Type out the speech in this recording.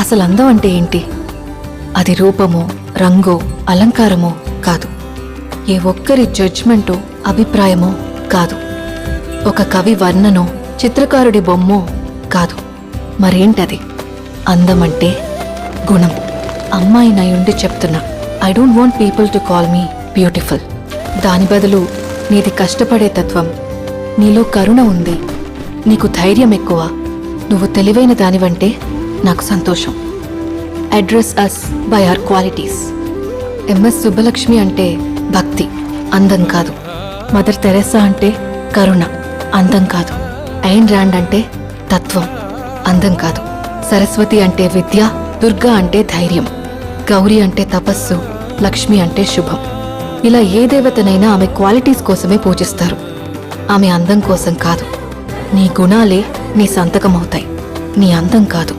అసలు అందం అంటే ఏంటి? అది రూపమో, రంగో, అలంకారమో కాదు. ఏ ఒక్కరి జడ్జ్మెంటో, అభిప్రాయమో కాదు. ఒక కవి వర్ణనో, చిత్రకారుడి బొమ్మో కాదు. మరేంటది? అందమంటే గుణం. అమ్మాయినయుండి చెప్తున్నా, I don't want people to call me beautiful. దాని బదులు నీది కష్టపడే తత్వం, నీలో కరుణ ఉంది, నీకు ధైర్యం ఎక్కువ, నువ్వు తెలివైన దానివంటే నాకు సంతోషం. Address us by our qualities. M S Subbulakshmi అంటే భక్తి, అందం కాదు. మదర్ తెరెసా అంటే కరుణ, అందం కాదు. ఐన్ ర్యాండ్ అంటే తత్వం, అందం కాదు. సరస్వతి అంటే విద్య, దుర్గా అంటే ధైర్యం, గౌరీ అంటే తపస్సు, లక్ష్మి అంటే శుభం. ఇలా ఏ దేవతనైనా ఆమె క్వాలిటీస్ కోసమే పూజిస్తారు, ఆమె అందం కోసం కాదు. నీ గుణాలే నీ సంతకమవుతాయి, నీ అందం కాదు.